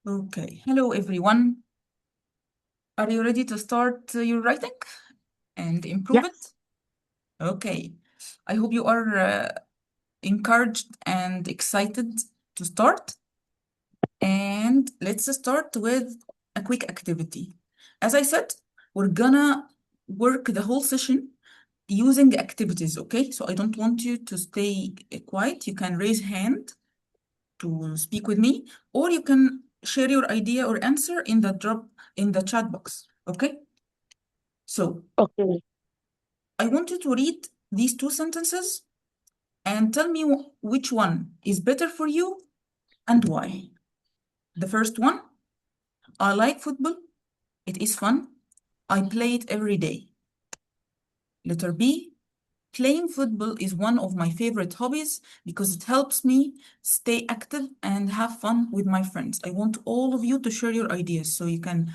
Okay, hello everyone. Are you ready to start your writing and improve Yes. it? Okay, I hope you are encouraged and excited to start. And let's start with a quick activity. As I said, we're gonna work the whole session using activities, okay? So I don't want you to stay quiet. You can raise hand to speak with me, or you can share your idea or answer in the chat box. Okay? So Okay. I want you to read these two sentences and tell me which one is better for you and why. The first one, I like football. It is fun. I play it every day. Letter B, playing football is one of my favorite hobbies because it helps me stay active and have fun with my friends. I want all of you to share your ideas, so you can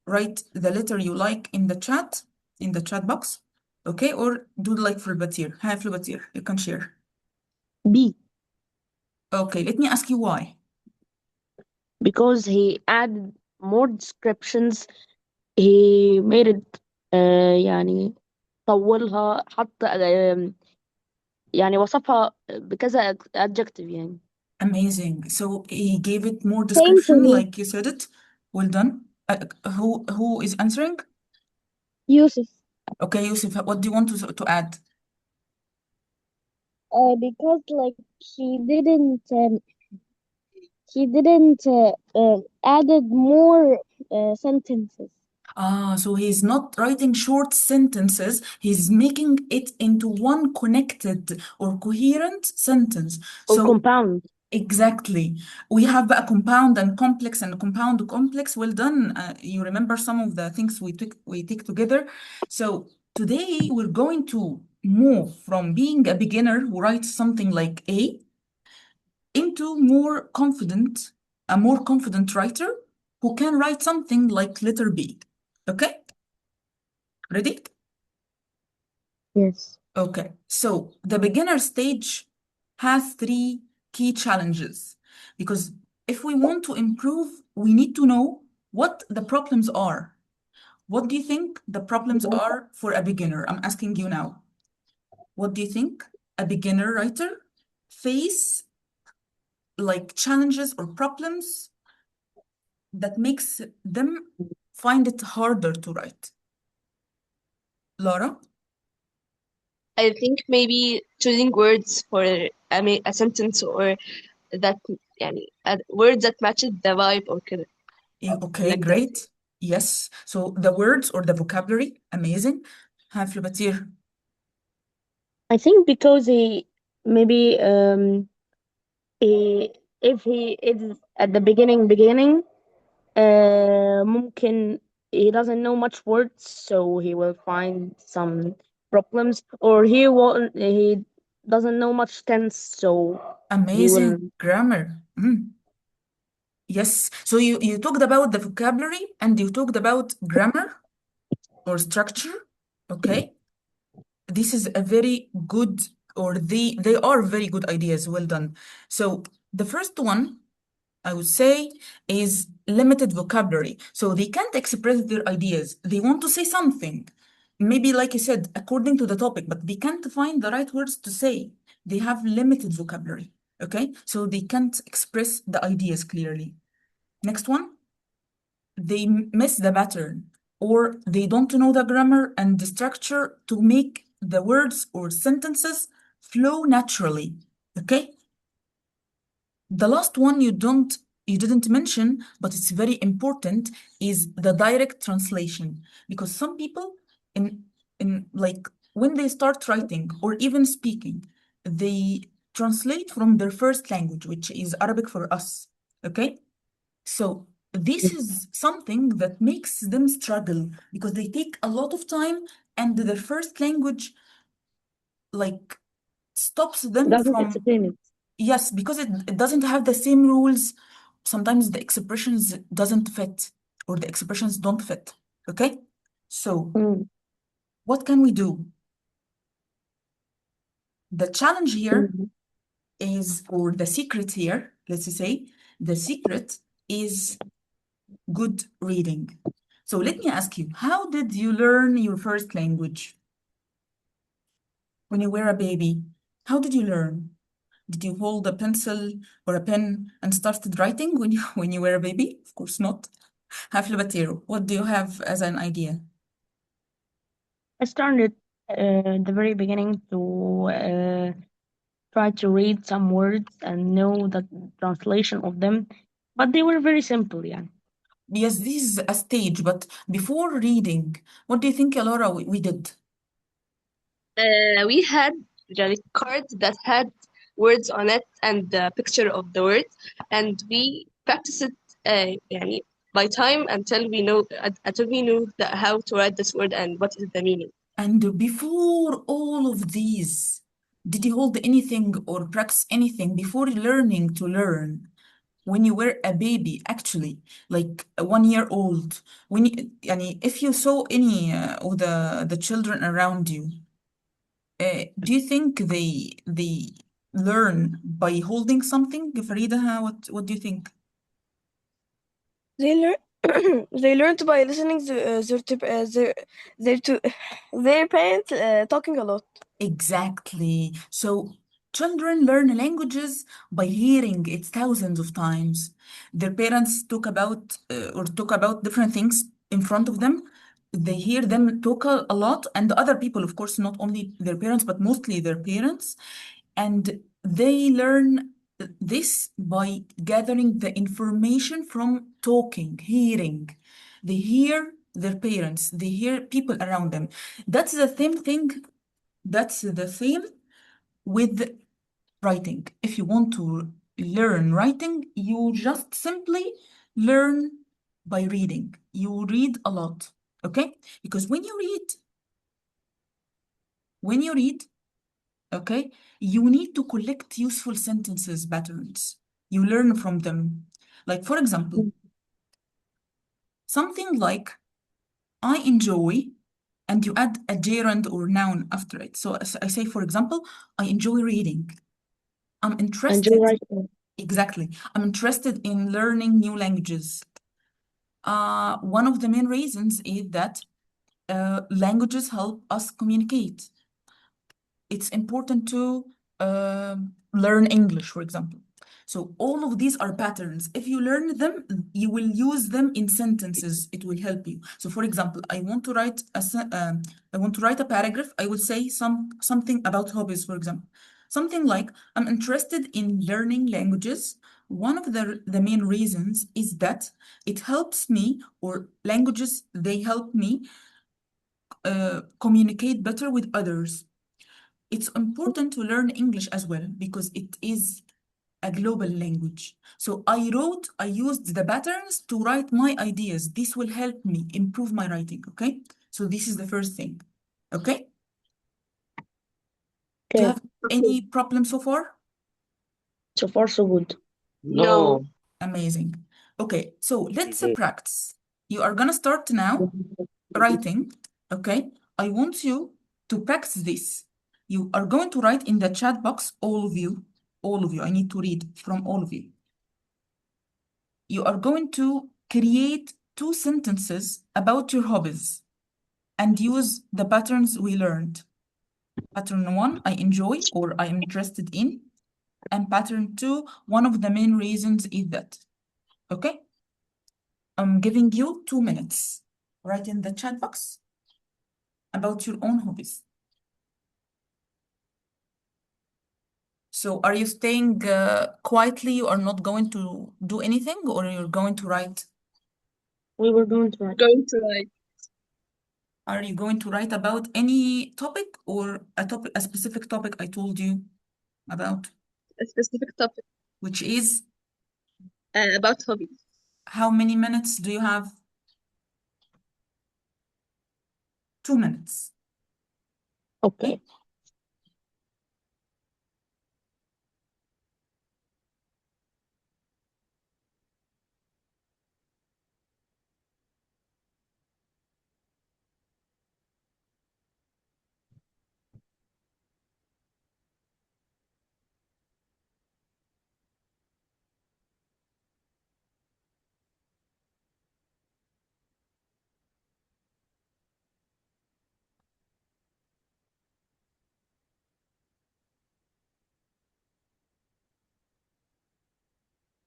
write the letter you like in the chat box, okay? Or do like Flubatier. Hi, Flubatier, you can share. B, Okay, let me ask you why. because he added more descriptions. he made it يعني طولها حط يعني وصفها بكذا adjective يعني. Amazing. So he gave it more Thank description, you, like you said it. Well done. Who is answering? Yusuf. Okay, Yusuf, what do you want to add? Because like he didn't added more sentences. So he's not writing short sentences, he's making it into one connected or coherent sentence. Or So compound. exactly. We have a compound and complex and compound complex. Well done. You remember some of the things we take together. So today we're going to move from being a beginner who writes something like A into a more confident writer who can write something like letter B. Okay? Ready? Yes. Okay. So the beginner stage has three key challenges because if we want to improve, we need to know what the problems are. What do you think the problems are for a beginner? I'm asking you now. What do you think a beginner writer face like challenges or problems that makes them find it harder to write? Laura? I think maybe choosing words for a sentence or that يعني words that matches the vibe or كده Okay, like that. great. Yes. So the words or the vocabulary, amazing. Have Lubatir. I think because he maybe he, if he is at the beginning ممكن he doesn't know much words, so he will find some problems, or he doesn't know much tense, so he will. Amazing grammar. Yes. So you talked about the vocabulary and you talked about grammar or structure. Okay. This is a very good, or they are very good ideas. Well done. So the first one I would say is limited vocabulary. So they can't express their ideas. They want to say something. Maybe, like you said, according to the topic, but they can't find the right words to say. They have limited vocabulary. Okay. So they can't express the ideas clearly. Next one, they miss the pattern or they don't know the grammar and the structure to make the words or sentences flow naturally. Okay. The last one you didn't mention, but it's very important, is the direct translation. Because some people in like when they start writing or even speaking, they translate from their first language, which is Arabic for us. Okay? So this is something that makes them struggle because they take a lot of time and their first language like stops them Doesn't from. explain it. Yes, because it doesn't have the same rules. Sometimes the expressions doesn't fit or the expressions don't fit. Okay? So Mm, what can we do? The challenge here mm, is, or the secret here, let's say, the secret is good reading. So let me ask you, how did you learn your first language? When you were a baby, how did you learn? Did you hold a pencil or a pen and started writing when you when you were a baby? Of course not. Hafle Batero, what do you have as an idea? I started at the very beginning to try to read some words and know the translation of them, but they were very simple, yeah. Yes, this is a stage, but before reading, what do you think, Laura, we did? We had like cards that had words on it and the picture of the words, and we practiced it يعني by time until we knew how to write this word and what is the meaning. And before all of these, did you hold anything or practice anything before learning to learn? When you were a baby, actually, like 1 year old, when you, يعني, if you saw any of the children around you, do you think they learn by holding something? Farida, what do you think? They learn they learned by listening to their parents talking a lot. Exactly. So children learn languages by hearing it thousands of times. Their parents talk about different things in front of them. They hear them talk a lot, and other people, of course, not only their parents, but mostly their parents. And they learn this by gathering the information from talking, hearing. They hear their parents, they hear people around them. That's the same thing that's the same with writing. If you want to learn writing, you just simply learn by reading. You read a lot, okay? Because when you read, okay, you need to collect useful sentences patterns. You learn from them. Like, for example, something like I enjoy, and you add a gerund or noun after it. So I say, for example, I enjoy reading. I'm And you're interested, right. exactly. I'm interested in learning new languages. One of the main reasons is that languages help us communicate. It's important to learn English, for example. So all of these are patterns. If you learn them, you will use them in sentences. It will help you. So, for example, I want to write a paragraph. I will say something about hobbies, for example. Something like, I'm interested in learning languages. One of the main reasons is that it helps me, or languages, they help me communicate better with others. It's important to learn English as well because it is a global language. So I used the patterns to write my ideas. This will help me improve my writing, okay? So this is the first thing, okay? Do you Okay, have any problem so far? so far so good. No. Amazing. Okay, so let's practice. You are gonna start now writing, okay? I want you to practice this. You are going to write in the chat box, all of you, I need to read from all of you. You are going to create 2 sentences about your hobbies and use the patterns we learned. Pattern 1, I enjoy or I am interested in. And pattern 2, one of the main reasons is that. Okay? I'm giving you 2 minutes. Write in the chat box about your own hobbies. So are you staying quietly? You are not going to do anything, or you're going to write? We were going to write. Going to write Are you going to write about any topic, or a specific topic I told you about, a specific topic which is about hobbies. how many minutes do you have? 2 minutes. Okay.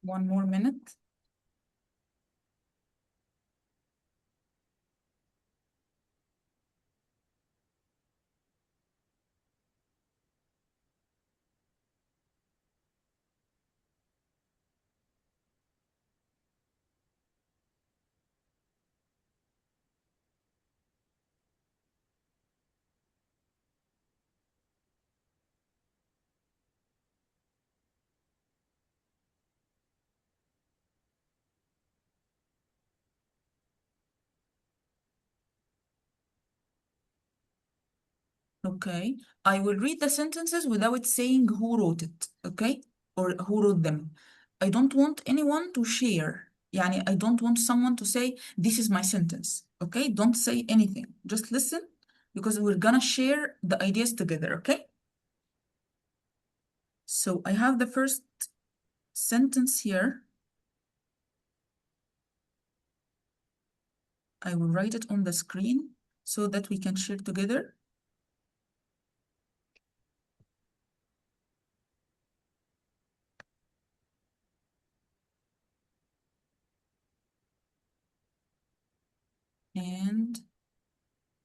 One more minute. Okay, I will read the sentences without saying who wrote it, okay? Or who wrote them. I don't want anyone to share. يعني I don't want someone to say, this is my sentence, okay? Don't say anything. Just listen because we're gonna share the ideas together, okay? So I have the first sentence here. I will write it on the screen so that we can share together. And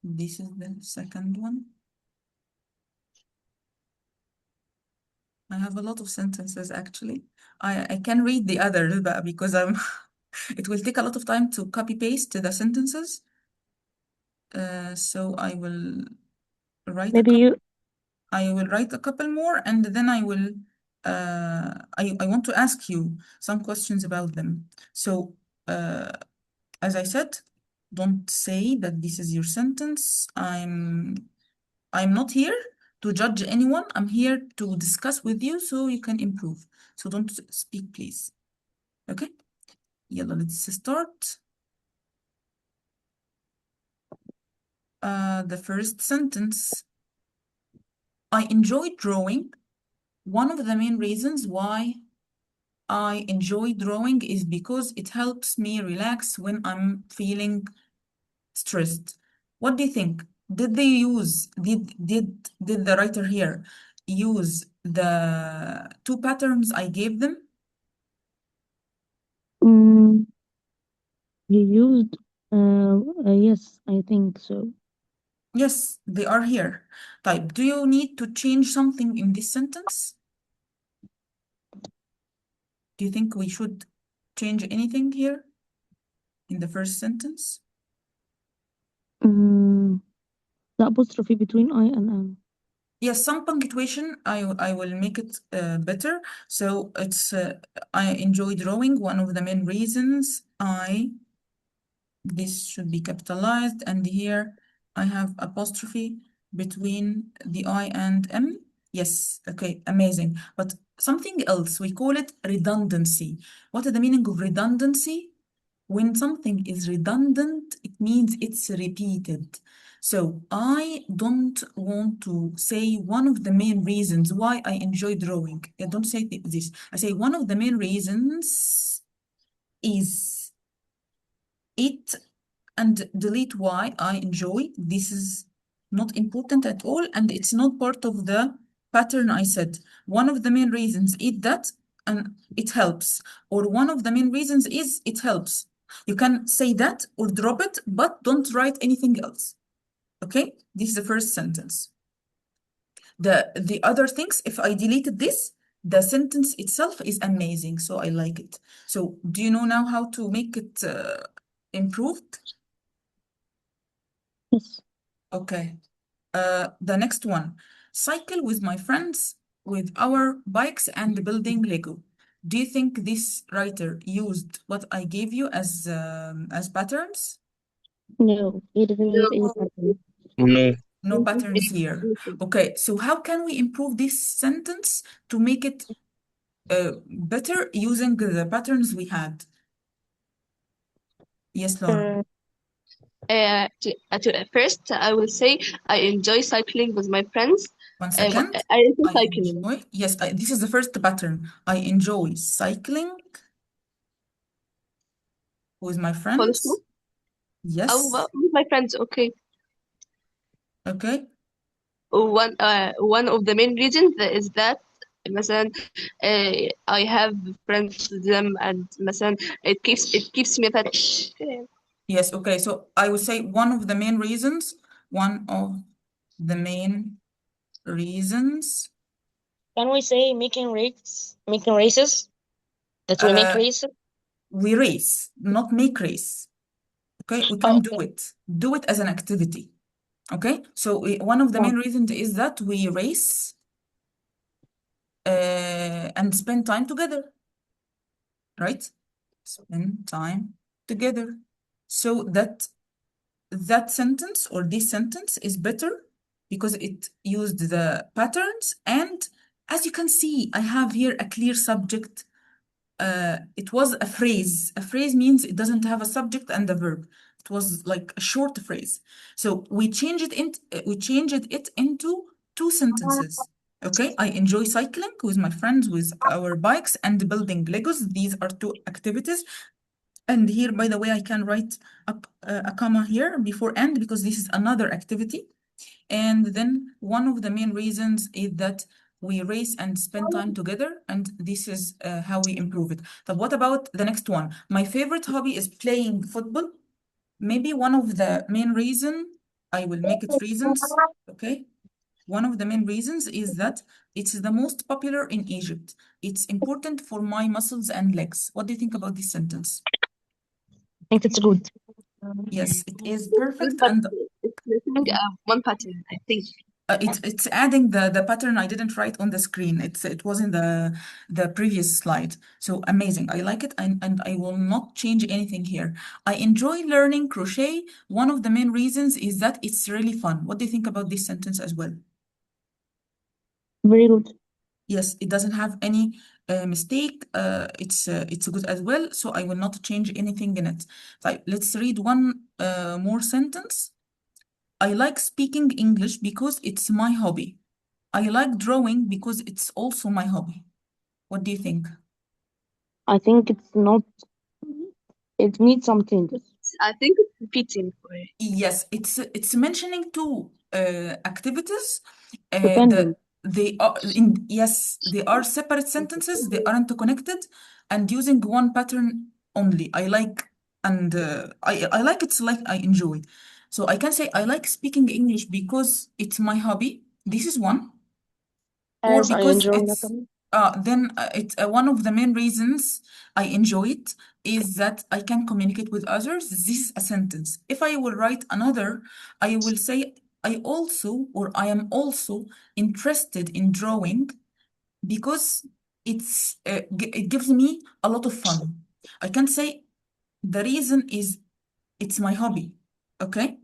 this is the second one. I have a lot of sentences actually. I can read the others but because it will take a lot of time to copy paste the sentences. So I will write a Maybe couple. you, I will write a couple more and then I will I want to ask you some questions about them. So as I said, don't say that this is your sentence. I'm not here to judge anyone. I'm here to discuss with you so you can improve. So don't speak, please. Okay? Yalla, let's start. The first sentence. I enjoy drawing. One of the main reasons why I enjoy drawing is because it helps me relax when I'm feeling stressed. What do you think? Did the writer here use the two patterns I gave them? mm, you used, yes, I think so. Yes, they are here. Type, do you need to change something in this sentence? Do you think we should change anything here in the first sentence? The apostrophe between I and N. Yes, some punctuation I will make it better. So it's I enjoy drawing. One of the main reasons this should be capitalized, and here I have apostrophe between the I and M. Yes, okay, amazing. But something else, we call it redundancy. What is the meaning of redundancy? When something is redundant, it means it's repeated. So I don't want to say one of the main reasons why I enjoy drawing. I don't say this. I say one of the main reasons is it, and delete why I enjoy. This is not important at all, and it's not part of the pattern I said. One of the main reasons is that, and it helps. Or one of the main reasons is it helps. You can say that or drop it, but don't write anything else. Okay? This is the first sentence. The other things, if I deleted this, the sentence itself is amazing, so I like it. So do you know now how to make it improved? Yes. Okay. The next one. Cycle with my friends with our bikes and building Lego. Do you think this writer used what I gave you as patterns? No, he didn't use any No. pattern. No. No patterns here. Okay, so how can we improve this sentence to make it better using the patterns we had? Yes, Laura. First, I will say I enjoy cycling with my friends. One second. I enjoy I cycling enjoy. Yes, this is the first pattern. I enjoy cycling with my for the friends. school. Yes. Well, with my friends, okay. Okay. One of the main reasons is that مثلا I have friends with them and مثلا it keeps me attached. Yes, okay. So I would say one of the main reasons Can we say making races? That we make uh, races? we race, not make race. Okay, we Oh, can do it as an activity. Okay, so one of the yeah. main reasons is that we race and spend time together, right? Spend time together. So that sentence or this sentence is better because it used the patterns, and as you can see, I have here a clear subject. It was a phrase. A phrase means it doesn't have a subject and a verb. It was like a short phrase. So we changed it into two sentences. Okay, I enjoy cycling with my friends with our bikes and building Legos. These are two activities. And here, by the way, I can write a comma here before and because this is another activity. And then one of the main reasons is that we race and spend time together, and this is how we improve it. But what about the next one? My favorite hobby is playing football. Maybe one of the main reason, I will make it reasons, okay? One of the main reasons is that it's the most popular in Egypt. It's important for my muscles and legs. What do you think about this sentence? I think it's good. Yes, it is Good, perfect, but and it's missing one pattern, I think. it's adding the pattern I didn't write on the screen. It was in the previous slide. So amazing. I like it, and I will not change anything here. I enjoy learning crochet. One of the main reasons is that it's really fun. What do you think about this sentence as well? Very good. Yes, it doesn't have any mistake. It's good as well. So I will not change anything in it. So let's read one more sentence. I like speaking English because it's my hobby. I like drawing because it's also my hobby. What do you think? I think it's not. It needs some changes. I think it's repeating for it. Yes, it's mentioning two activities. Dependent. They are separate sentences. They aren't connected, and using one pattern only. I like and I like it's like I enjoy. So I can say I like speaking English because it's my hobby. This is one. Or As I because enjoy it's Natalie. then it's one of the main reasons I enjoy it is that I can communicate with others. This is a sentence. If I will write another, I will say I am also interested in drawing because it gives me a lot of fun. I can say the reason is it's my hobby. Okay,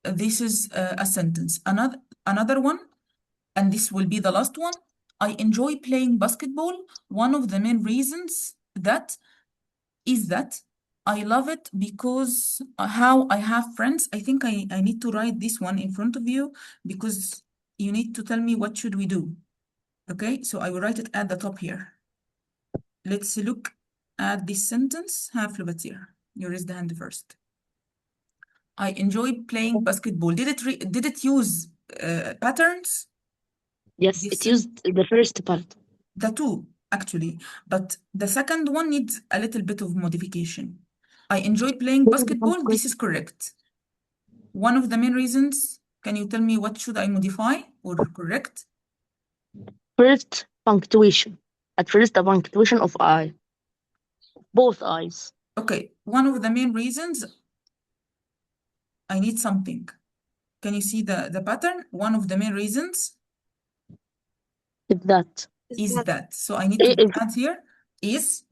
this is a sentence. Another one. And this will be the last one. I enjoy playing basketball. One of the main reasons that is that I love it because how I have friends. I think I need to write this one in front of you because you need to tell me what should we do. Okay, so I will write it at the top here. Let's look at this sentence. Have Lubatir. You raise the hand first. I enjoy playing basketball. Did it use patterns? Yes, This it used the first part. the two actually, but the second one needs a little bit of modification. I enjoy playing This becomes basketball. good. This is correct. One of the main reasons, can you tell me what should I modify or correct? First, punctuation. At first, the punctuation of I. Both eyes. Okay, one of the main reasons, I need something. Can you see the pattern? One of the main reasons It's that. is that. So I need to It is add here is.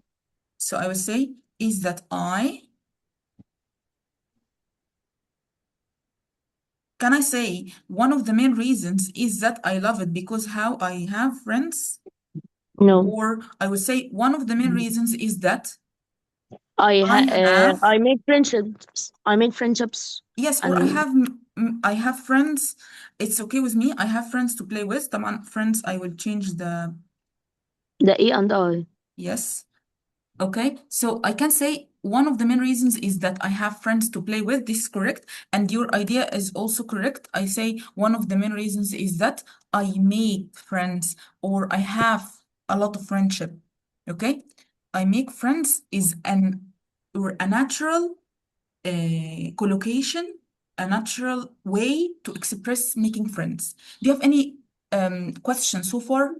So I will say is that Can I say one of the main reasons is that I love it because how I have friends? no. Or I would say one of the main reasons is that I I have, I make friendships. I make friendships. yes, or And I have friends. It's okay with me. I have friends to play with. طبعا friends, I will change the the A and I. yes. Okay, so I can say one of the main reasons is that I have friends to play with. This is correct. And your idea is also correct. I say one of the main reasons is that I make friends or I have a lot of friendship. Okay? I make friends is a natural collocation, a natural way to express making friends. Do you have any questions so far?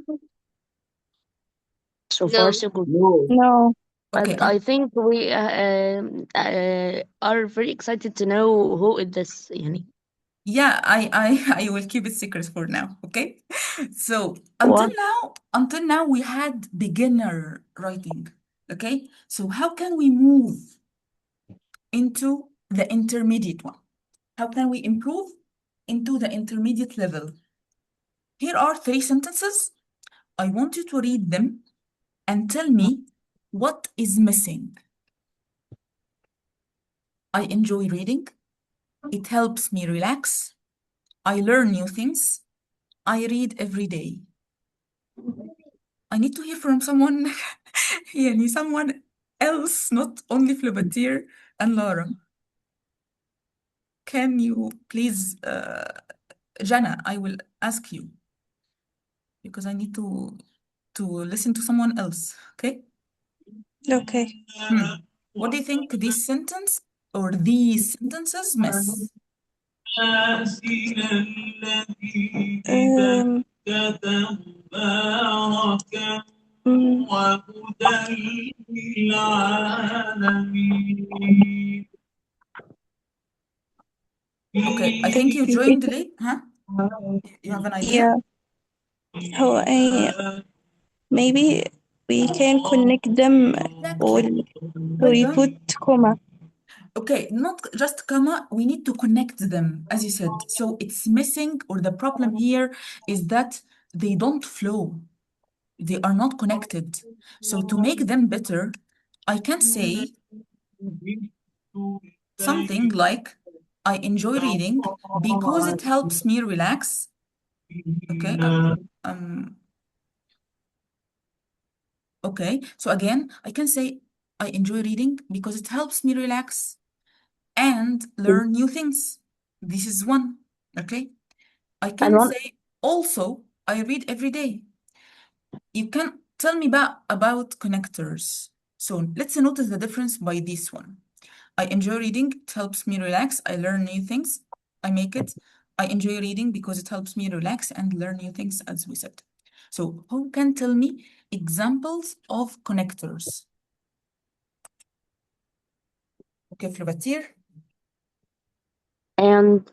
So far, No. so good. No. Okay, And I think we are very excited to know who is this, yani. yeah, I will keep it secret for now. Okay. So What? until now we had beginner writing. Okay. So how can we move into the intermediate one? How can we improve into the intermediate level? Here are 3 sentences. I want you to read them and tell me what is missing. I enjoy reading. It helps me relax. I learn new things. I read every day. I need to hear from someone, يعني someone else, not only Flobatier and Laura. Can you please, Jana, I will ask you because I need to listen to someone else. Okay? Okay. What do you think this sentence or these sentences miss? Mm, Okay, I think you joined late, huh? You have an idea? yeah. هو maybe we can connect them or Exactly. Well we done. put comma. Okay, not just comma, we need to connect them, as you said. So it's missing, or the problem here is that they don't flow. They are not connected. So to make them better, I can say something like, I enjoy reading because it helps me relax. Okay. Okay. So again, I can say, I enjoy reading because it helps me relax and learn new things. This is one. Okay. I And can one, say also, I read every day. You can tell me about connectors. So let's notice the difference by this one. I enjoy reading, it helps me relax. I learn new things. I make it. I enjoy reading because it helps me relax and learn new things, as we said. So who can tell me examples of connectors? Okay, Flavatir. and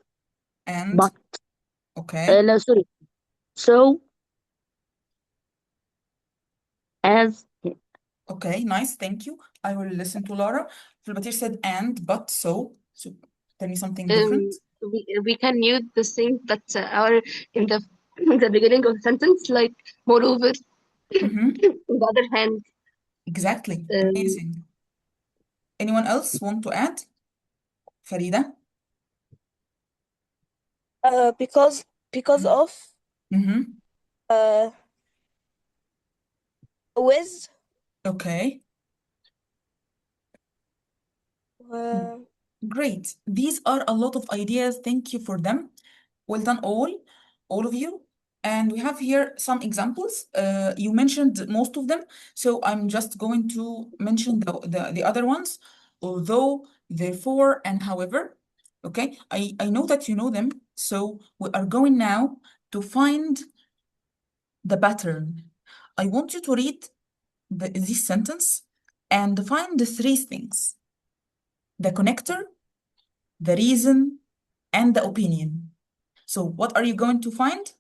And, but. okay. No, sorry. So, as. Okay, nice, thank you. I will listen to Laura. Flavatir said and, but, so. So tell me something different. We can use the things that are in the in the beginning of the sentence, like moreover. Mhm. On the other hand, Exactly. um, Amazing. Anyone else want to add? Farida? Because of Mm-hmm. with Okay. Great. These are a lot of ideas. Thank you for them. Well done, all of you. And we have here some examples. You mentioned most of them, so I'm just going to mention the other ones, although, therefore, and however. Okay, I know that you know them, so we are going now to find the pattern. I want you to read this sentence and find the 3 things: the connector, the reason, and the opinion. So what are you going to find?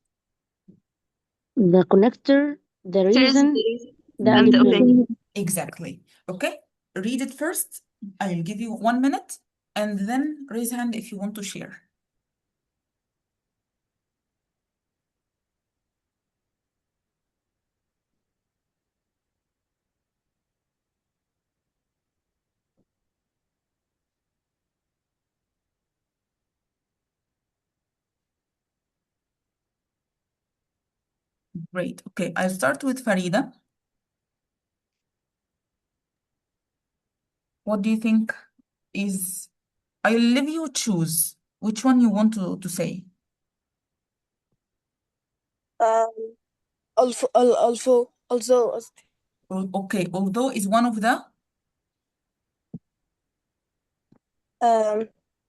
The connector, the there's reason, the reason the and the opinion. opinion. Exactly. Okay, read it first. I'll give you 1 minute and then raise hand if you want to share. Great. Okay, I'll start with Farida. What do you think is, I'll leave you choose which one you want to say. Also Okay, although is one of the,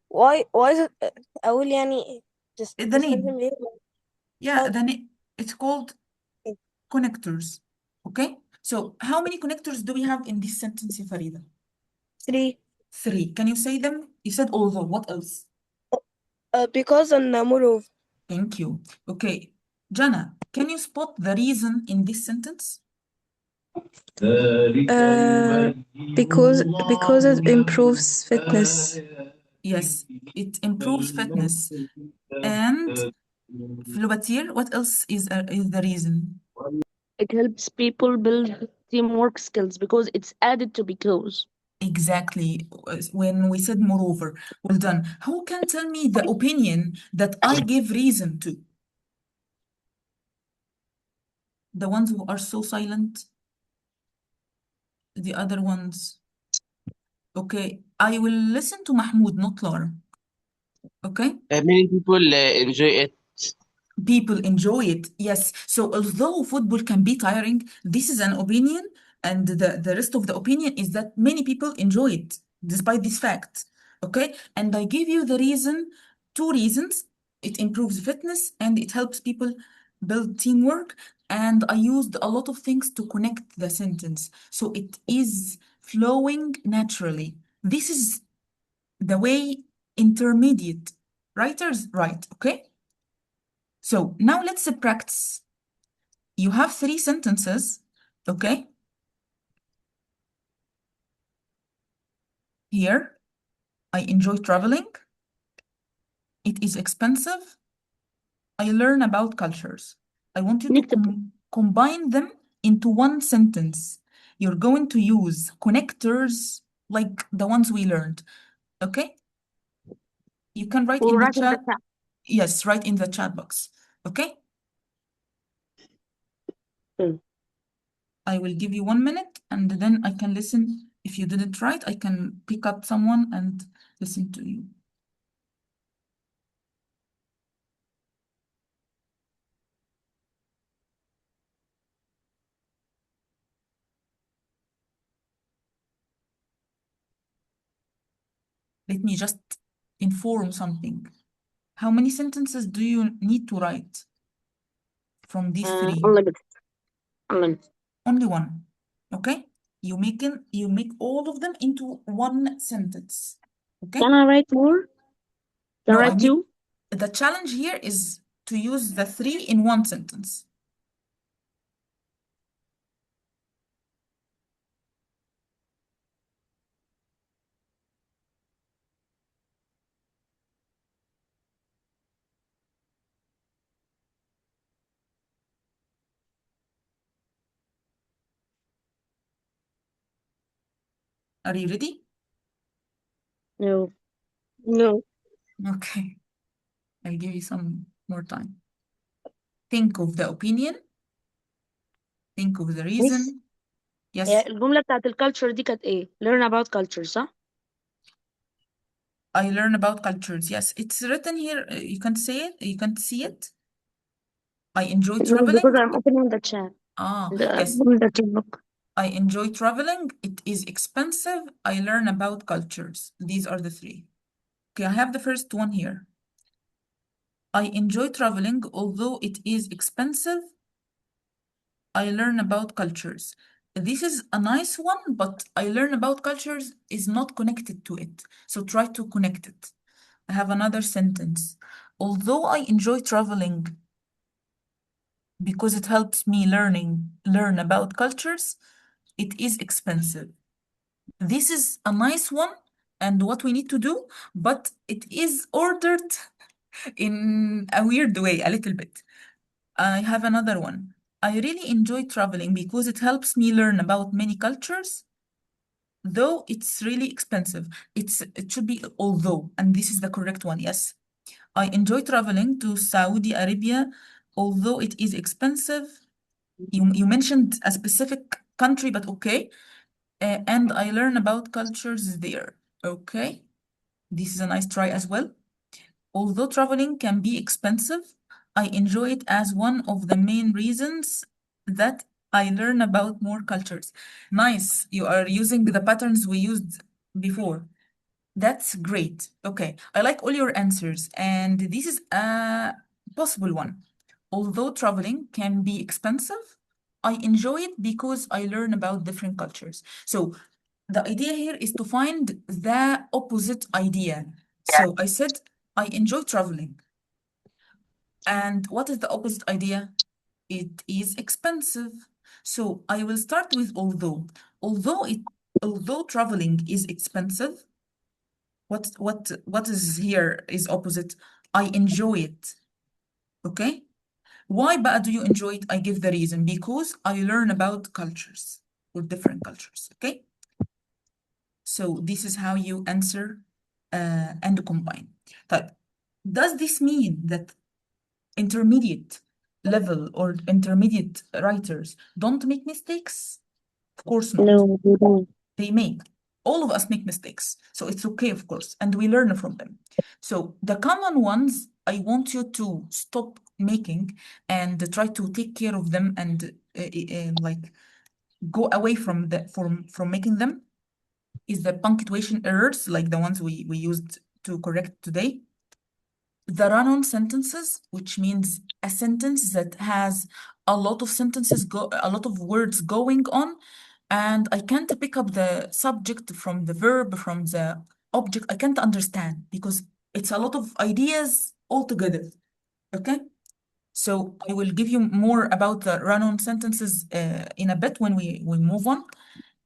why is it أقول يعني the بستخدم name. ليه Yeah, Oh, the name. It's called connectors. Okay, so how many connectors do we have in this sentence, Farida? 3 Three. Can you say them? You said although. What else? because and moreover. Thank you. Okay, Jana, can you spot the reason in this sentence? Because it improves fitness. Yes, it improves fitness. And Flubatir, what else is the reason? It helps people build teamwork skills because it's added to because. Exactly. When we said moreover, well done. Who can tell me the opinion that I give reason to? The ones who are so silent, the other ones. Okay, I will listen to Mahmoud, not Laura. Okay? Many people enjoy it. People enjoy it, yes. So although football can be tiring, this is an opinion, and the rest of the opinion is that many people enjoy it despite this fact. Okay, and I give you the reason, two reasons. It improves fitness and it helps people build teamwork, and I used a lot of things to connect the sentence so it is flowing naturally. This is the way intermediate writers write. Okay, so now let's practice. You have three sentences, okay? Here, I enjoy traveling. It is expensive. I learn about cultures. I want you to نكتب combine them into one sentence. You're going to use connectors like the ones we learned, okay? You can write in the وراك chat. الدفاع. Yes, write in the chat box, okay? Mm. I will give you 1 minute and then I can listen. If you didn't write, I can pick up someone and listen to you. Let me just inform something. How many sentences do you need to write from these three? unlimited. Unlimited. Only one, okay? You make all of them into one sentence, okay? Can I write more? Can No, I I write mean, two? the challenge here is to use the three in one sentence. Are you ready? No. No. Okay, I'll give you some more time. Think of the opinion. Think of the Miss reason. Yes, الجملة بتاعت الكالتشر دي كانت ايه؟ learn about culture صح؟ I learn about cultures. Yes, it's written here. You can say it. You can see it. I enjoy No, because traveling. I'm opening the chat. Yes. The chat book. I enjoy traveling. It is expensive. I learn about cultures. These are the three. Okay, I have the first one here. I enjoy traveling, although it is expensive. I learn about cultures. This is a nice one, but I learn about cultures is not connected to it. So try to connect it. I have another sentence. Although I enjoy traveling because it helps me learn about cultures, it is expensive. This is a nice one and what we need to do, but it is ordered in a weird way, a little bit. I have another one. I really enjoy traveling because it helps me learn about many cultures, though it's really expensive. It should be although, and this is the correct one, yes. I enjoy traveling to Saudi Arabia, although it is expensive. You mentioned a specific country, but okay. and I learn about cultures there. Okay, this is a nice try as well. Although traveling can be expensive, I enjoy it as one of the main reasons that I learn about more cultures. Nice, you are using the patterns we used before. That's great. Okay, I like all your answers, and this is a possible one. Although traveling can be expensive, I enjoy it because I learn about different cultures. So the idea here is to find the opposite idea. So I said, I enjoy traveling. And what is the opposite idea? It is expensive. So I will start with although. Although traveling is expensive, what is here is opposite? I enjoy it. Okay? Why بقى do you enjoy it? I give the reason. Because I learn about cultures or different cultures. Okay? So this is how you answer and combine. طيب, does this mean that intermediate level or intermediate writers don't make mistakes? Of course not. No, they don't. They make. All of us make mistakes. So it's okay, of course, and we learn from them. So the common ones, I want you to stop making and try to take care of them and like go away from from making them, is the punctuation errors, like the ones we used to correct today. The run-on sentences, which means a sentence that has a lot of a lot of words going on, and I can't pick up the subject from the verb, from the object. I can't understand because it's a lot of ideas all together. Okay? So I will give you more about the run-on sentences in a bit when we move on.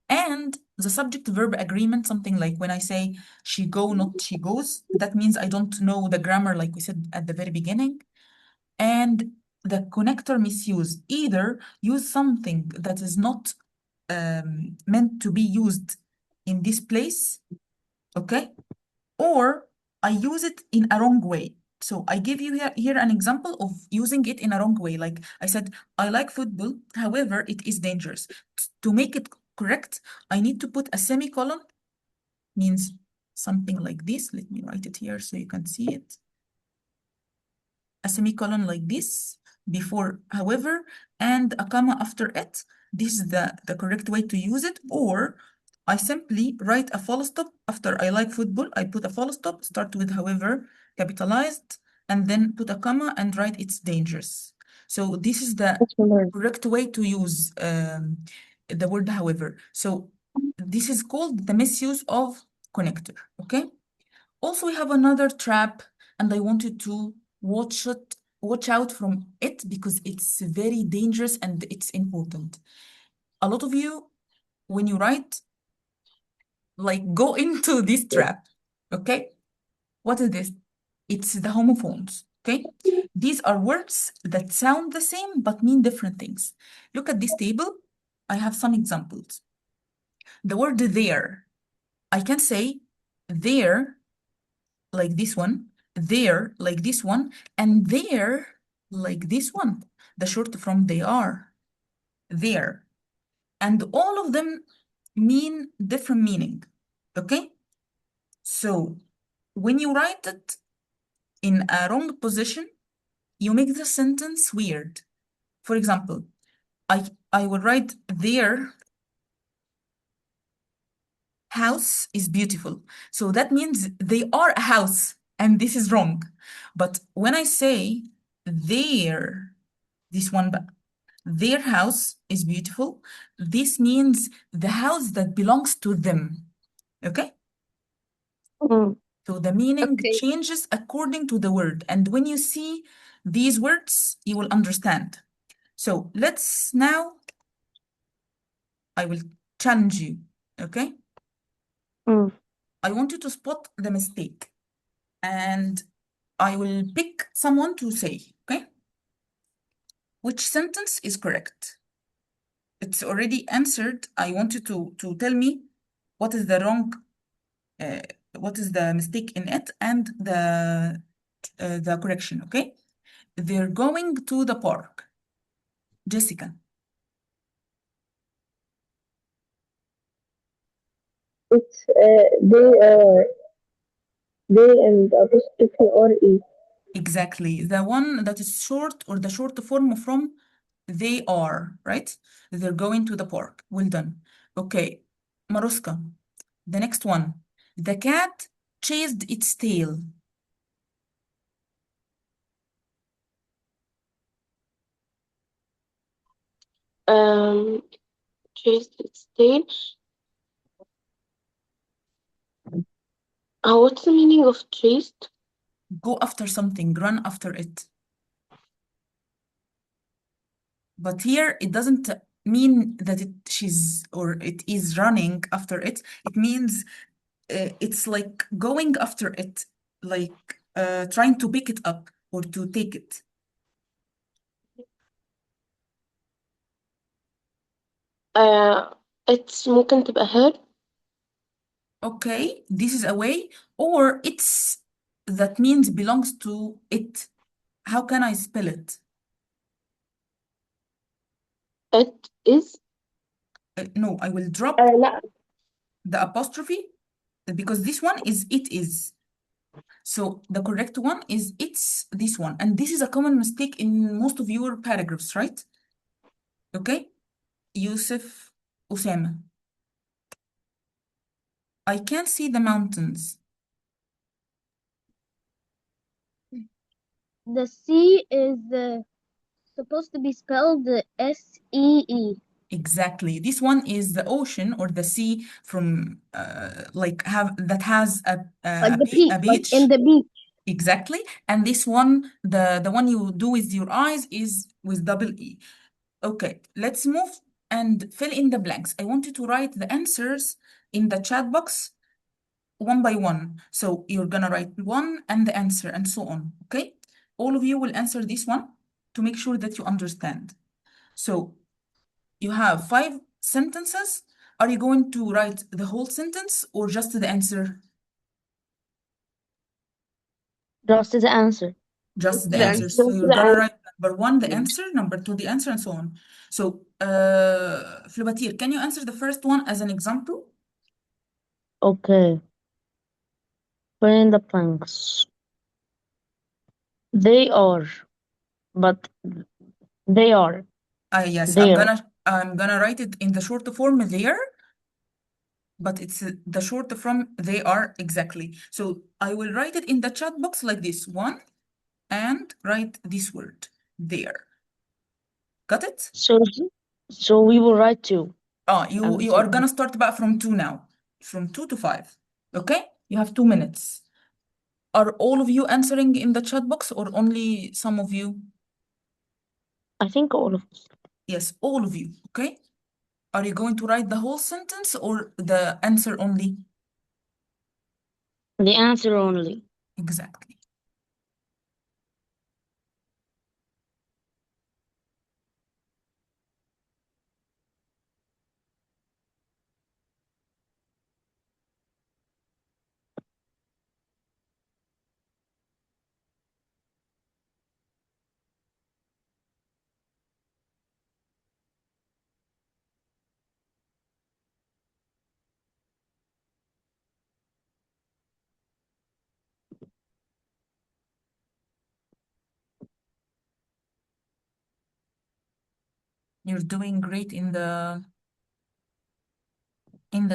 And the subject-verb agreement, something like when I say she go, not she goes, that means I don't know the grammar like we said at the very beginning. And the connector misuse, either use something that is not meant to be used in this place, okay? Or I use it in a wrong way. So I give you here an example of using it in a wrong way. Like I said, I like football, however, it is dangerous. To make it correct, I need to put a semicolon, means something like this. Let me write it here so you can see it. A semicolon like this before, however, and a comma after it. This is the correct way to use it. Or I simply write a full stop after I like football. I put a full stop, start with however, capitalized, and then put a comma and write it's dangerous. So this is the That's learn. correct way to use the word however. So this is called the misuse of connector, okay? Also, we have another trap, and I want you to watch out from it because it's very dangerous and it's important. A lot of you, when you write, like go into this trap, okay? What is this? It's the homophones, okay? These are words that sound the same but mean different things. Look at this table. I have some examples. The word there, I can say there like this one, there like this one, and there like this one. The short from they are, there. And all of them mean different meaning, okay? So when you write it in a wrong position, you make the sentence weird. For example, I will write their house is beautiful. So that means they are a house, and this is wrong. But when I say their, this one, their house is beautiful, this means the house that belongs to them. Okay? Mm. So the meaning Okay. changes according to the word. And when you see these words, you will understand. So let's now, I will challenge you. Okay? Mm. I want you to spot the mistake. And I will pick someone to say, okay? Which sentence is correct? It's already answered. I want you to tell me what is the wrong, what is the mistake in it and the correction, okay? They're going to the park. Jessica. It's they and apostrophe or e. Exactly. The one that is short or the short form from they are, right? They're going to the park. Well done. Okay, Maruska, the next one. The cat chased its tail. Um, chased its tail. What's the meaning of chased? Go after something, run after it. But here it doesn't mean that she's or it is running after it. It means it's like going after it, like trying to pick it up or to take it. It's ممكن تبقى her. Okay, this is a way, or it's that means belongs to it. How can I spell it? It is. No, I will drop لا. the apostrophe because this one is it is. So the correct one is it's this one. And this is a common mistake in most of your paragraphs, right? Okay? Yusuf, Usama. I can't see the mountains. The C is supposed to be spelled S-E-E. Exactly. This one is the ocean or the sea from like have that has Like the peak, a like beach. in the beach. Exactly. And this one, the one you do with your eyes is with double E. Okay, let's move and fill in the blanks. I want you to write the answers in the chat box one by one. So you're gonna write one and the answer and so on. Okay? All of you will answer this one to make sure that you understand. So you have 5 sentences. Are you going to write the whole sentence or just the answer? Just the answer. Just the The answer. answer. So you're gonna write number 1, the answer, number 2, the answer, and so on. So, Flubatir, can you answer the first one as an example? Okay. Fill in the blanks. They are, but they are Yes, there. I'm gonna write it in the short form there, but it's the short form they are exactly. So I will write it in the chat box like this one, and write this word there. Got it? So we will write 2. You are gonna start back from 2 now, from 2 to 5. Okay? You have 2 minutes. Are all of you answering in the chat box or only some of you? I think all of us. Yes, all of you. Okay? Are you going to write the whole sentence or the answer only? The answer only. Exactly. You're doing great in the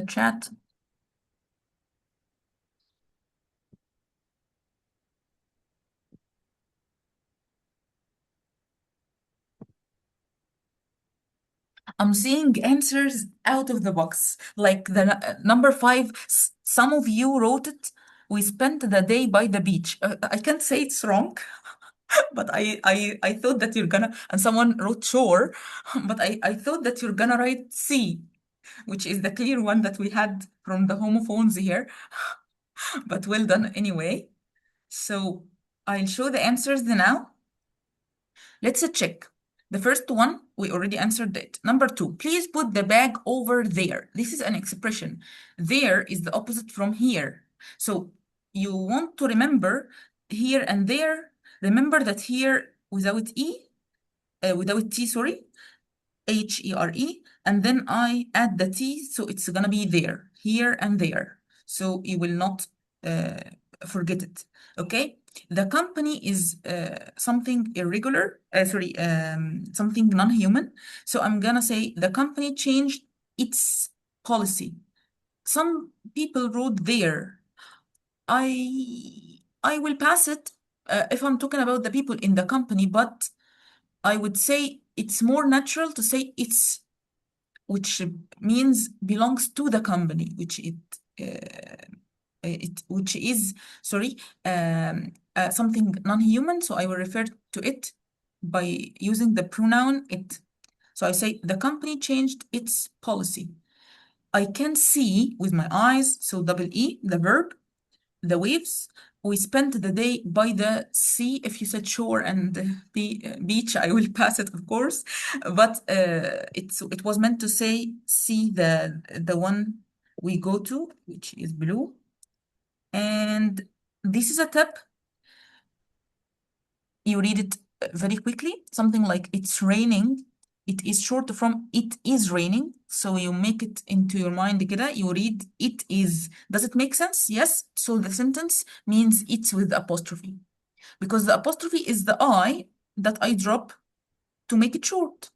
chat. I'm seeing answers out of the box. Like the number 5, some of you wrote it. We spent the day by the beach. I can't say it's wrong, but I thought that you're gonna, and someone wrote shore, but I thought that you're gonna write sea, which is the clear one that we had from the homophones here. But well done anyway. So I'll show the answers now. Let's check. The first one, we already answered it. Number 2, please put the bag over there. This is an expression. There is the opposite from here. So you want to remember here and there. Remember that here without without T, sorry, H-E-R-E, and then I add the T, so it's gonna be there. here and there, so you will not forget it. Okay, the company is something irregular, something non-human. So I'm gonna say the company changed its policy. Some people wrote there. I will pass it if I'm talking about the people in the company, but I would say it's more natural to say it's, which means belongs to the company, which which is, sorry, something non-human. So I will refer to it by using the pronoun it. So I say the company changed its policy. I can see with my eyes, so double E, the verb, the waves. We spent the day by the sea. If you said shore and beach, I will pass it, of course. But it was meant to say sea, the one we go to, which is blue. And this is a tip. You read it very quickly. Something like it's raining. It is short from it is raining. So you make it into your mind كده. You read it is. Does it make sense? Yes. So the sentence means it's with apostrophe, because the apostrophe is the I that I drop to make it short.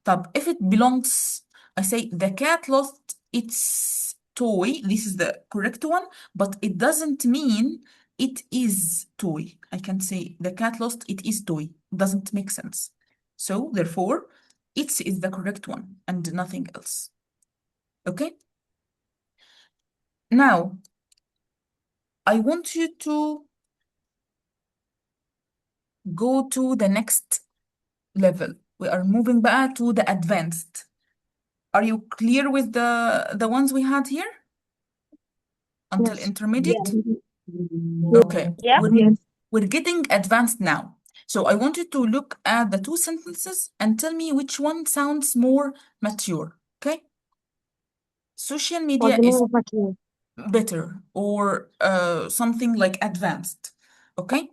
طب if it belongs, I say the cat lost its toy. This is the correct one, but it doesn't mean it is toy. I can say the cat lost it is toy. Doesn't make sense. So therefore, it's is the correct one and nothing else. Okay? Now, I want you to go to the next level. We are moving back to the advanced. Are you clear with the ones we had here? Until Yes. intermediate? Yeah. Okay. Yeah. We're getting advanced now. So I want you to look at the two sentences and tell me which one sounds more mature. Okay? Social What media do you is mean by mature? better, or something like advanced. Okay?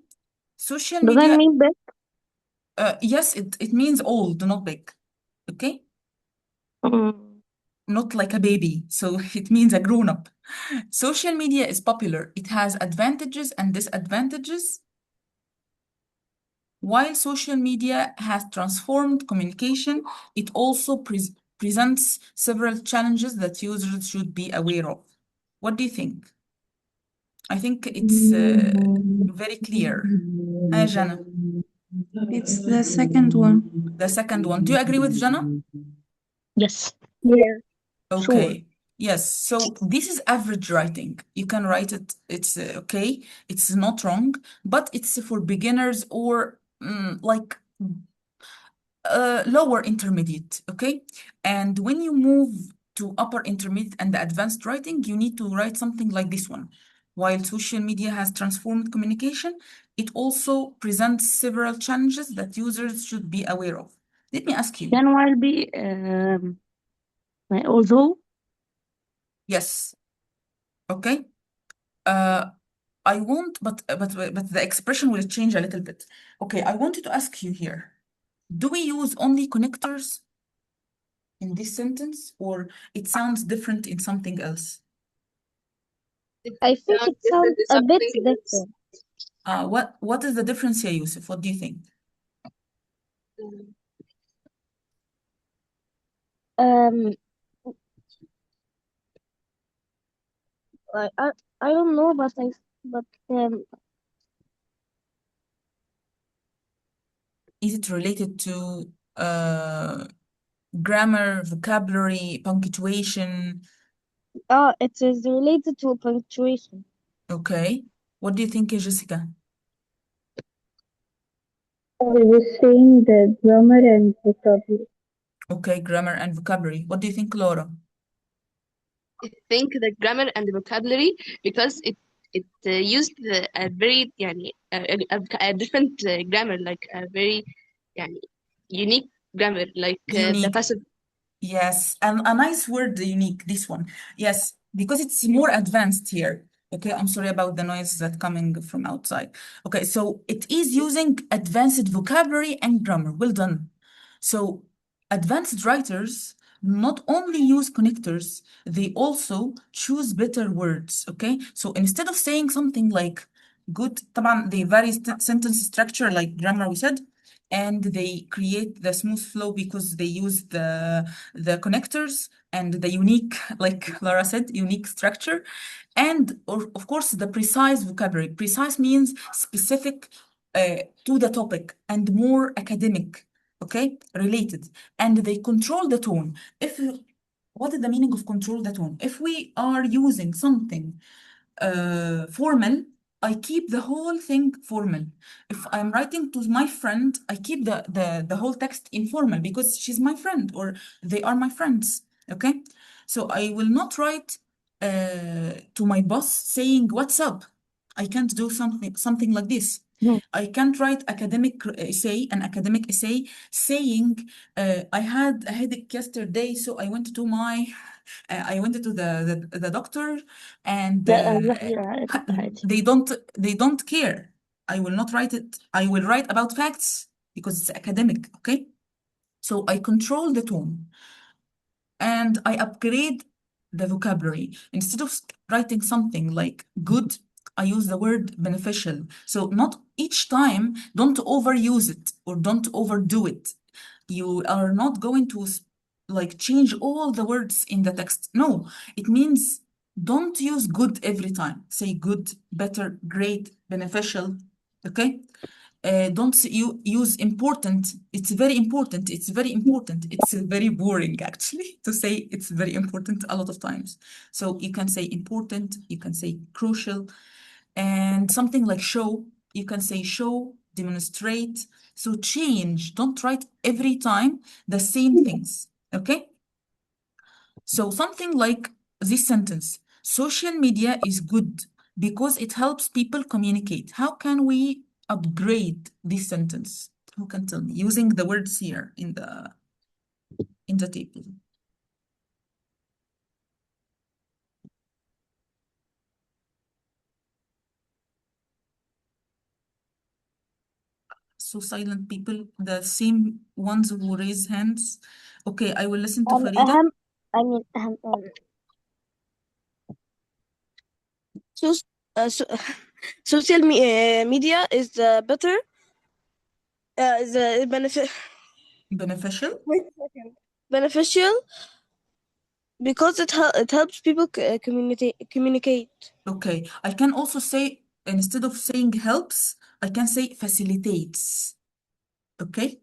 Social Does that media, mean big? yes, it means old, not big. Okay? Mm. Not like a baby. So it means a grown-up. Social media is popular. It has advantages and disadvantages. While social media has transformed communication, it also presents several challenges that users should be aware of. What do you think? I think it's very clear. Hi, Jana. It's the second one. The second one. Do you agree with Jana? Yes. Yeah. Sure. Okay. Yes. So this is average writing. You can write it. It's okay. It's not wrong, but it's for beginners or like lower intermediate. Okay. And when you move to upper intermediate and the advanced writing, you need to write something like this one. While social media has transformed communication, it also presents several challenges that users should be aware of. Let me ask you. Can while be although? Yes. Okay. I want, but the expression will change a little bit. Okay, I wanted to ask you here. Do we use only connectors in this sentence, or it sounds different in something else? I think it sounds a bit different. What is the difference here, Yusuf? What do you think? Um, I don't know, but Is it related to grammar, vocabulary, punctuation? it is related to punctuation. Okay. What do you think, Jessica? I was saying the grammar and vocabulary. Okay, grammar and vocabulary. What do you think, Laura? I think the grammar and the vocabulary, because it used a very يعني, a different grammar, like a very يعني, unique grammar, like the Unique. passive. Yes, and a nice word, unique, this one. Yes, because it's more advanced here. Okay, I'm sorry about the noise that coming from outside. Okay, so it is using advanced vocabulary and grammar. Well done. So advanced writers not only use connectors, they also choose better words. Okay, so instead of saying something like good, طبعا they vary sentence structure like grammar we said, and they create the smooth flow because they use the connectors and the unique, like Lara said, unique structure, and of course the precise vocabulary. Precise means specific to the topic and more academic, okay, related, and they control the tone. What is the meaning of control the tone? If we are using something formal, I keep the whole thing formal. If I'm writing to my friend, I keep the whole text informal because she's my friend or they are my friends. Okay, so I will not write to my boss saying what's up. I can't do something like this. I can't write an academic essay saying I had a headache yesterday, so I went to the doctor and لا أنا they don't care. I will not write it. I will write about facts because it's academic, okay? So I control the tone and I upgrade the vocabulary. Instead of writing something like good, I use the word beneficial. So not each time, don't overuse it or don't overdo it. You are not going to like change all the words in the text. No, it means don't use good every time. Say good, better, great, beneficial, okay? Don't use important. It's very important. It's very important. It's very boring actually to say it's very important a lot of times. So you can say important, you can say crucial, and something like show, you can say show, demonstrate. So change, don't write every time the same things, okay? So something like this sentence, social media is good because it helps people communicate. How can we upgrade this sentence? Who can tell me? Using the words here in the table. So silent people, the same ones who raise hands. Okay, I will listen to Farida. So, so social media is better. Is Beneficial? wait a second. Beneficial because it helps people communicate. Okay, I can also say, instead of saying helps, I can say facilitates. Okay?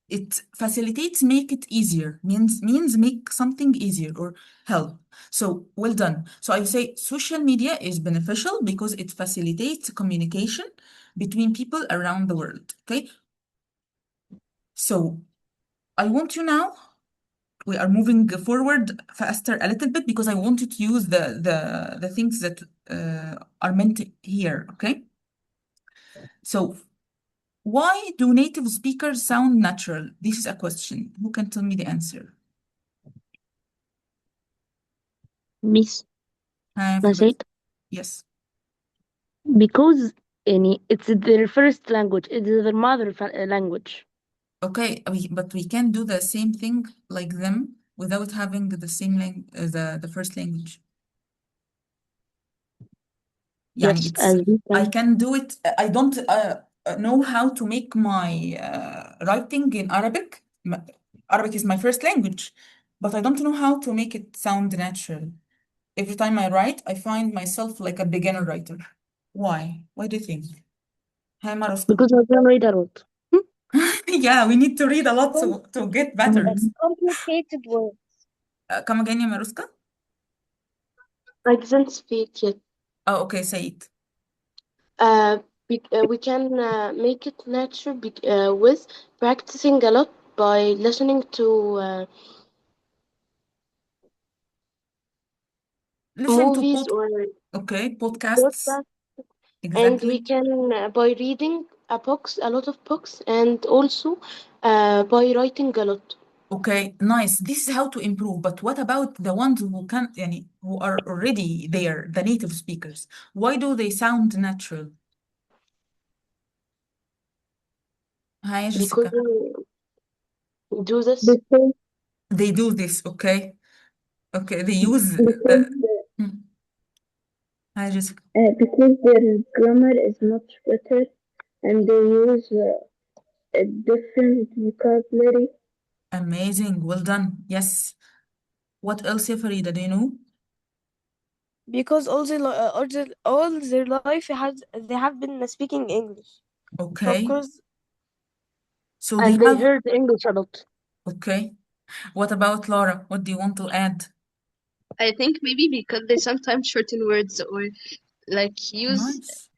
It facilitates, make it easier, means make something easier or help. So well done. So I say social media is beneficial because it facilitates communication between people around the world. Okay. So I want you now, we are moving forward faster a little bit because I want you to use the things that are meant here. Okay. So why do native speakers sound natural? This is a question. Who can tell me the answer? miss Everybody. نسيت Yes. because يعني it's their first language, it's their mother language. Okay, but we can do the same thing like them without having the same the first language. يعني Yes, it's as we I can. can do it. I don't know how to make my writing in Arabic. Arabic is my first language, but I don't know how to make it sound natural. Every time I write, I find myself like a beginner writer. Why? Why do you think? Hi, Maruska. Because I can read a lot. Yeah, we need to read a lot to get better. Complicated words. Come again, ya Maruska? I didn't speak yet. Oh, okay, say it. We can make it natural with practicing a lot by listening to Listen to movies or podcasts. podcasts, and we Exactly. can by reading a lot of books, and also by writing a lot. Okay, nice. This is how to improve. But what about the ones who can, يعني, who are already there, the native speakers? Why do they sound natural? Hi, Because Jessica. we do this. Because They do this, okay? Okay, they use Because Hmm. Hi, Jessica. because their grammar is much better and they use a different vocabulary. Amazing, well done. Yes. What else, ya Farida? Do you know? Because all their life they have been speaking English. So of Okay. course, So they And they have, heard English a lot. okay. What about Laura? What do you want to add? I think maybe because they sometimes shorten words or like use Nice.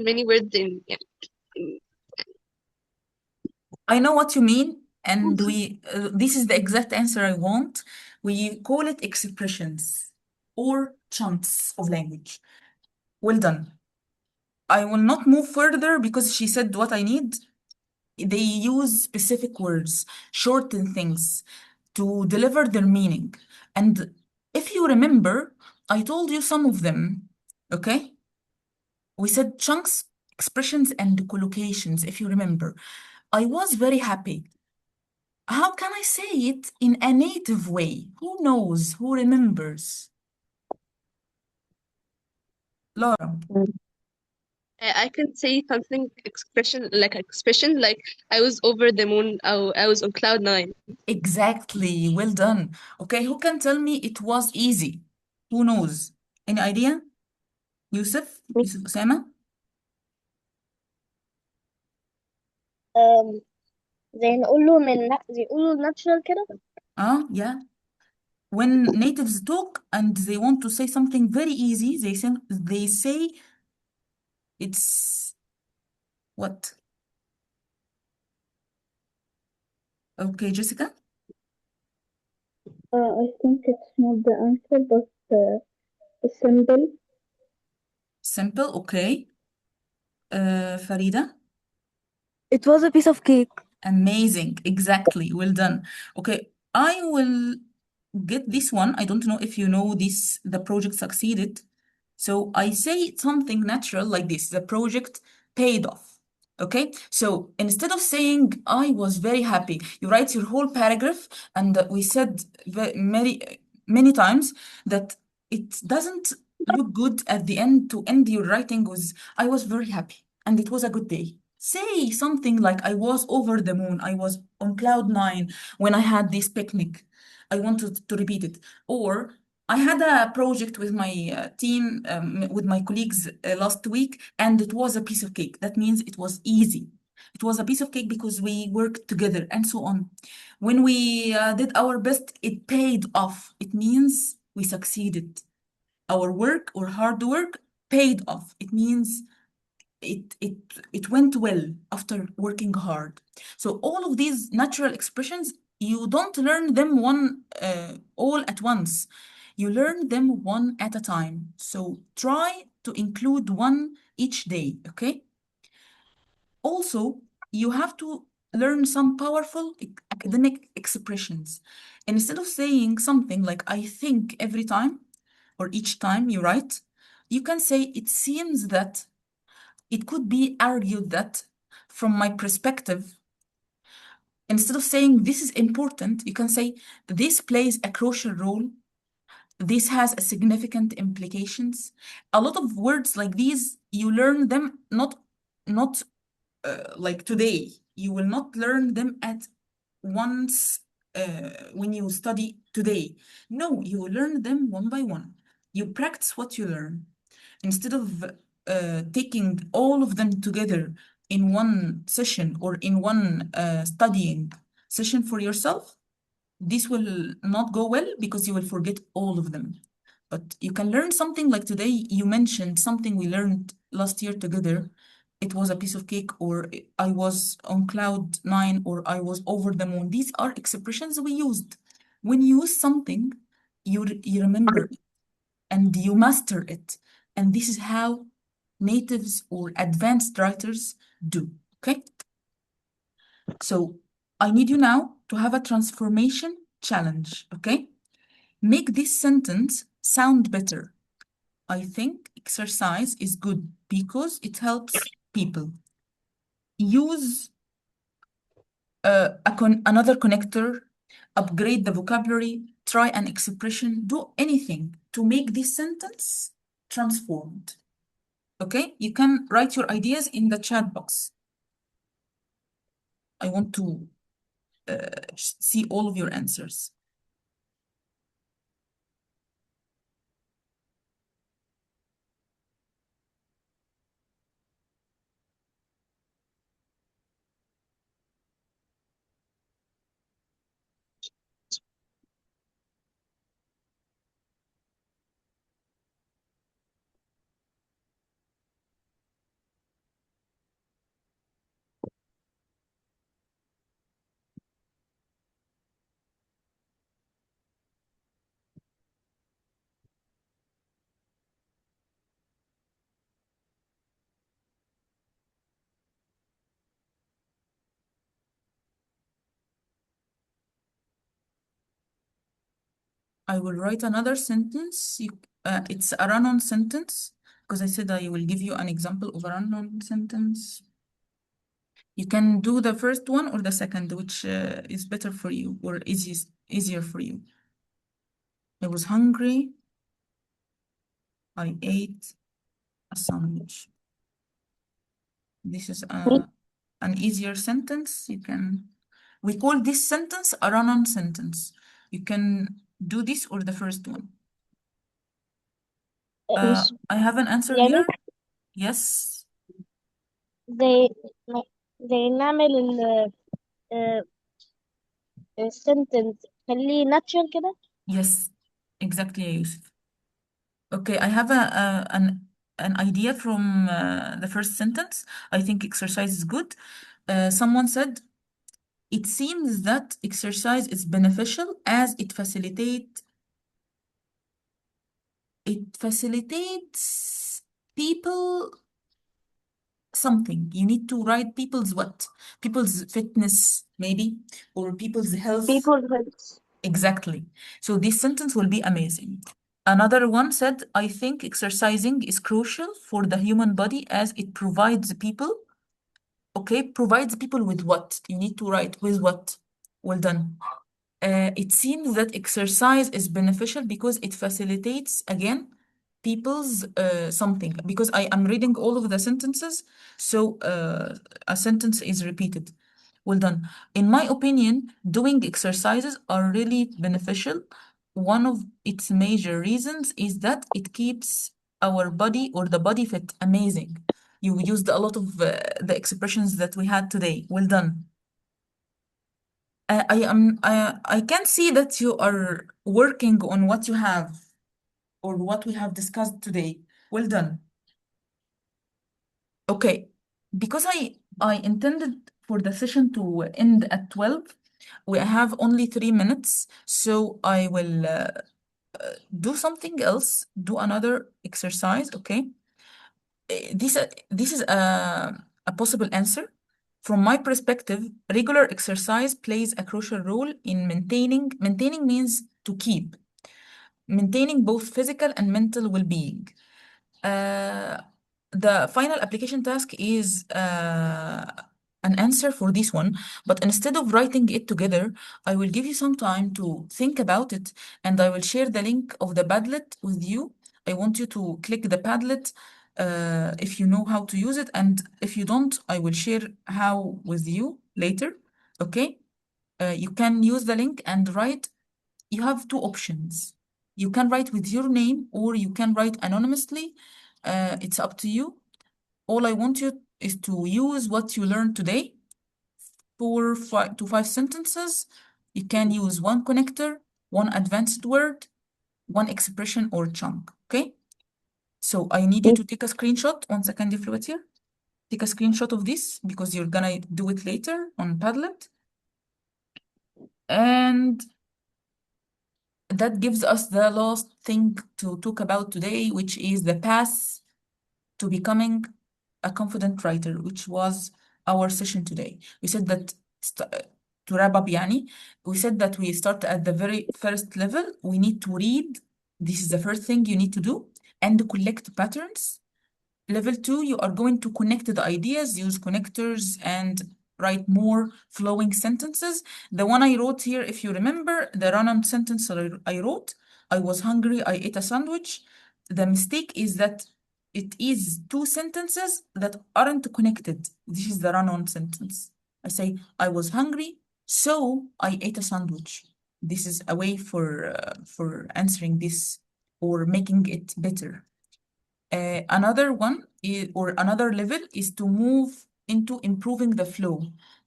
many words in I know what you mean, and this is the exact answer I want. We call it expressions or chunks of language. Well done. I will not move further because she said what I need. They use specific words, shorten things to deliver their meaning. And if you remember, I told you some of them, okay? We said chunks, expressions, and collocations, if you remember. I was very happy. How can I say it in a native way? Who knows? Who remembers? Laura. I can say something expression like I was over the moon. I was on cloud nine. Exactly. Well done. Okay, who can tell me it was easy? Who knows? Any idea? Yusuf? Yusuf Osama? زي نقول له زي يقولوا natural كده. Yeah. When natives talk and they want to say something very easy, they say it's what? Okay, Jessica? I think it's not the answer, but simple. Simple, okay. Farida? it was a piece of cake. Amazing. Exactly. Well done. Okay, I will get this one. I don't know if you know this, the project succeeded. So I say something natural like this, the project paid off. Okay, so instead of saying I was very happy, you write your whole paragraph, and we said many times that it doesn't look good at the end to end your writing with I was very happy and it was a good day. Say something like I was over the moon, I was on cloud nine when I had this picnic. I wanted to repeat it. Or I had a project with my team, with my colleagues last week, and it was a piece of cake. That means it was easy. It was a piece of cake because we worked together and so on. When we did our best, it paid off. It means we succeeded. Our work or hard work paid off. It means it went well after working hard. So all of these natural expressions, you don't learn them all at once. You learn them one at a time. So try to include one each day, okay? Also, you have to learn some powerful academic expressions. And instead of saying something like I think every time or each time you write, you can say it seems that, it could be argued that, from my perspective, instead of saying this is important, you can say this plays a crucial role. This has a significant implications. A lot of words like these, you learn them not like today. You will not learn them at once when you study today. No, you learn them one by one. You practice what you learn. Instead of taking all of them together in one session or in one studying session for yourself, this will not go well because you will forget all of them. But you can learn something like today. You mentioned something we learned last year together. It was a piece of cake, or I was on cloud nine, or I was over the moon. These are expressions we used. When you use something, you remember it and you master it. And this is how natives or advanced writers do. Okay? So I need you now to have a transformation challenge. Okay? Make this sentence sound better. I think exercise is good because it helps people. Use another connector, upgrade the vocabulary, try an expression, do anything to make this sentence transformed. Okay, you can write your ideas in the chat box. I want to see all of your answers. I will write another sentence. It's a run-on sentence because I said I will give you an example of a run-on sentence. You can do the first one or the second, which is better for you or easier for you. I was hungry. I ate a sandwich. This is an easier sentence. We call this sentence a run-on sentence. You can do this or the first one. مش I have an answer يعني here. Yes. زي نعمل السنتنس خليه ناتشرال كده. Yes, exactly, Yusuf. Okay, I have an idea from the first sentence. I think exercise is good. Someone said, it seems that exercise is beneficial as it facilitates people something. You need to write people's what? People's fitness, maybe, or people's health. People helps. Exactly. So this sentence will be amazing. Another one said, I think exercising is crucial for the human body as it provides people. Okay, provides people with what? You need to write with what? Well done. It seems that exercise is beneficial because it facilitates, again, people's something. Because I am reading all of the sentences, so a sentence is repeated. Well done. In my opinion, doing exercises are really beneficial. One of its major reasons is that it keeps our body or the body fit. Amazing. You used a lot of the expressions that we had today. Well done. I can see that you are working on what you have or what we have discussed today. Well done. Okay, because I intended for the session to end at 12, we have only 3 minutes, so I will do something else, do another exercise, okay? This is a possible answer. From my perspective, regular exercise plays a crucial role in maintaining means to keep, maintaining both physical and mental well-being. The final application task is an answer for this one, but instead of writing it together, I will give you some time to think about it, and I will share the link of the Padlet with you. I want you to click the Padlet if you know how to use it, and if you don't, I will share how with you later, okay? You can use the link and write. You have two options. You can write with your name or you can write anonymously. It's up to you. All I want you is to use what you learned today. 4 to 5 sentences. You can use one connector, one advanced word, one expression or chunk, okay? So I need you to take a screenshot. 1 second, Fluid here. Take a screenshot of this because you're gonna do it later on Padlet. And that gives us the last thing to talk about today, which is the path to becoming a confident writer, which was our session today. We said that, to wrap up, Yani, we said that we start at the very first level. We need to read. This is the first thing you need to do, and collect patterns. Level 2, you are going to connect the ideas, use connectors, and write more flowing sentences. The one I wrote here, if you remember, the run-on sentence that I wrote, I was hungry, I ate a sandwich. The mistake is that it is two sentences that aren't connected. This is the run-on sentence. I say, I was hungry, so I ate a sandwich. This is a way for answering this or making it better. Another one is, or another level is to move into improving the flow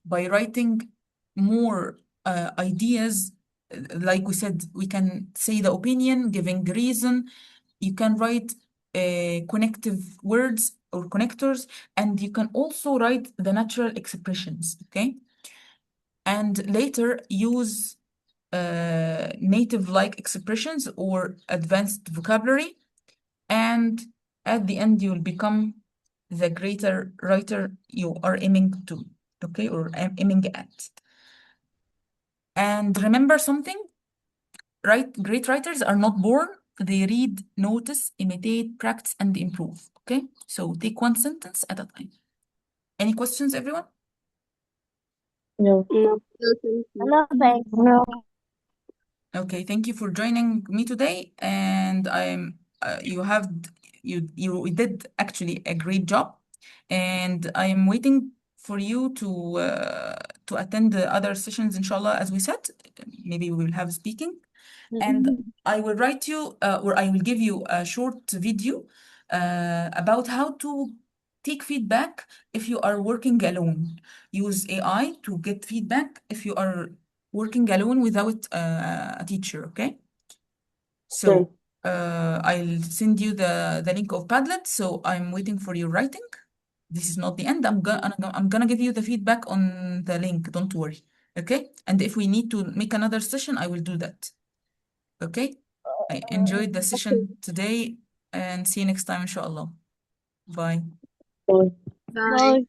by writing more ideas. Like we said, we can say the opinion, giving reason. You can write connective words or connectors, and you can also write the natural expressions, okay? And later use native-like expressions or advanced vocabulary. And at the end, you will become the greater writer you are aiming to, okay, or aiming at. And remember something, right? Great writers are not born. They read, notice, imitate, practice, and improve, okay? So take one sentence at a time. Any questions, everyone? No. No. No, thank you. No, thanks. No. Okay, thank you for joining me today, and you did actually a great job, and I am waiting for you to attend the other sessions, inshallah, as we said. Maybe we will have speaking, and I will write you or I will give you a short video about how to take feedback if you are working alone. Use AI to get feedback if you are working alone without a teacher, okay? So I'll send you the link of Padlet. So I'm waiting for your writing. This is not the end. I'm gonna give you the feedback on the link. Don't worry, okay? And if we need to make another session, I will do that. Okay? I enjoyed the session today, and see you next time, inshallah. Bye. Bye. Bye. Bye.